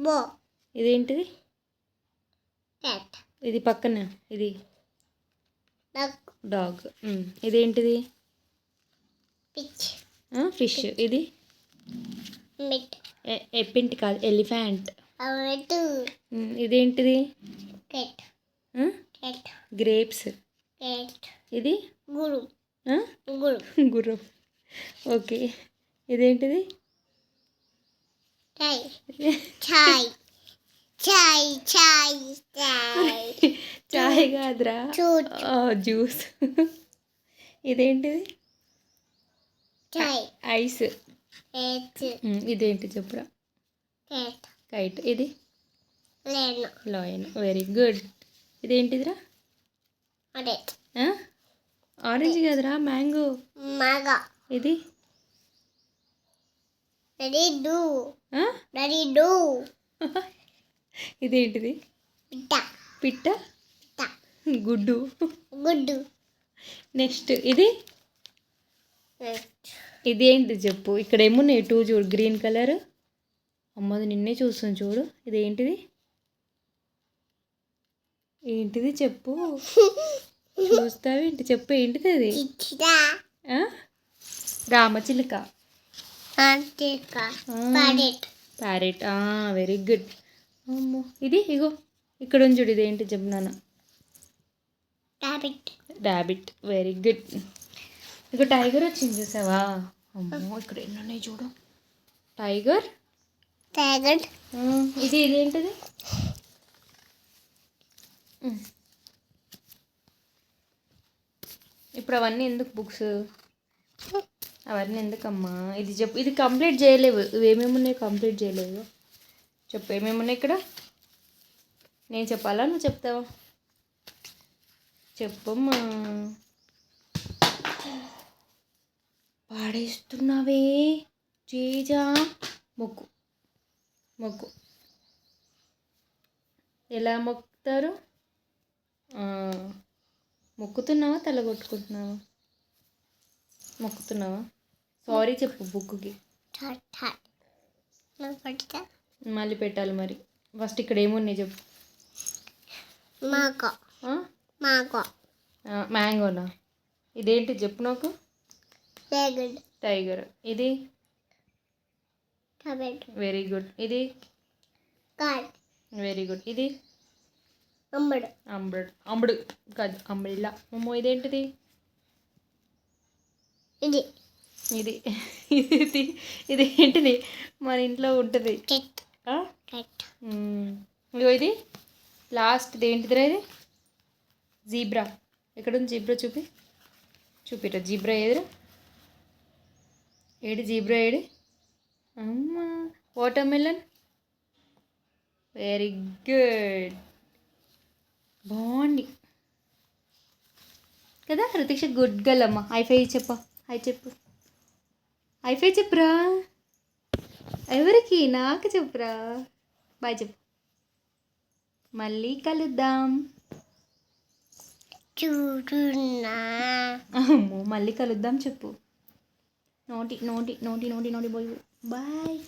బో. ఇదేంటిది? క్యాట్. ఇది పక్కన ఇది డాగ్. డాగ్. ఇదేంటిది? ఫిష్. ఫిష్. ఇది మిట్. ఎప్పింటి కాదు, ఎలిఫెంట్. అవెట్టు. ఇదేంటిది? క్యాట్. క్యాట్. గ్రేప్స్. క్యాట్. ఇది గురు. ఆ? గురు. గుర్రం. ఓకే. ఇదేంటిది? చాయ్. చాయ్. చాయ్. చాయ్. చాయ్. చాయ్ కాదురా, చూట్. జ్యూస్. ఇదేంటిది? చాయ్. ఐస్. ఎచ్. ఇదేంటి చెప్పురా? క్యాట్. కైట్. ఇది లేను. లాయన్. Very good. ఇదేంటిదిరా? అదే. ఆరెంజ్ కాదురా, మ్యాంగో. మగ. ఇది రెడీ డూ. Ready do. ఇదేంటిది? పిట్ట. పిట్ట. పిట్ట. గుడ్డు. గుడ్డు. నెక్స్ట్ ఇది ఇది ఏంటి చెప్పు? ఇక్కడ ఏమున్నాయి? టూ చూడు, గ్రీన్ కలర్. అమ్మది నిన్నే చూస్తుంది చూడు. ఇదేంటిది? ఏంటిది చెప్పు? చూస్తావేంటి? చెప్పు, ఏంటిది అది? రామచిలుక. ప్యారెట్. Very good. అమ్మో, ఇది ఇగో ఇక్కడ ఉంది చూడు. ఇదేంటి చెప్పు నాన్న? ర్యాబిట్. Very good. ఇక టైగర్ వచ్చింది చూసావా? అమ్మో, ఇక్కడ ఎన్ని ఉన్నాయి చూడు. టైగర్. ఇదేంటిది? ఇప్పుడు అవన్నీ ఎందుకు బుక్స్? అవన్నీ ఎందుకమ్మా? ఇది చెప్పు. ఇది కంప్లీట్ చేయలేవు. ఇవేమేమి ఉన్నాయి కంప్లీట్ చేయలేవు? చెప్పు ఏమేమి ఉన్నాయి ఇక్కడ. నేను చెప్పాలా, నువ్వు చెప్తావా? చెప్పమ్మా. పాడేస్తున్నావే చేజా. మొక్కు. మొక్కు. ఎలా మొక్కుతారు? మొక్కుతున్నావా, తల కొట్టుకుంటున్నావా? మొక్కుతున్నావా? సారీ చెప్పు బుక్కి. మళ్ళీ పెట్టాలి మరి. ఫస్ట్ ఇక్కడ ఏమున్నాయి చెప్పు. మ్యాంగోనా? ఇదేంటి చెప్పు నాకు. టైగర్. ఇది వెరీ గుడ్. ఇది వెరీ గుడ్. ఇది అంబుడు కాదు, అంబిళ్ళ. అమ్మో, ఇదేంటిది? ఇది ఇది ఇదేంటిది? మన ఇంట్లో ఉంటుంది. ఇగో ఇది లాస్ట్. ఇదేంటిదిరా? ఇది జీబ్రా. ఎక్కడుంది జీబ్రా? చూపిరా జీబ్రా. ఏదిరా? AD zebra? ఏడి? అమ్మా, వాటర్మెలన్. Very good. బాగుంది కదా రుతిక్ష? గుడ్ గర్ల్ అమ్మ. హైఫై చెప్ప. హై చెప్పు. హైఫై చెప్పురా. ఎవరికి? నాకు చెప్పురా. బాయ్ చెప్పు. మళ్ళీ కలుద్దాం. అమ్మో, మళ్ళీ కలుద్దాం చెప్పు. నోటి నోటి నోటి నోటి నోటి బాయ్. బాయ్.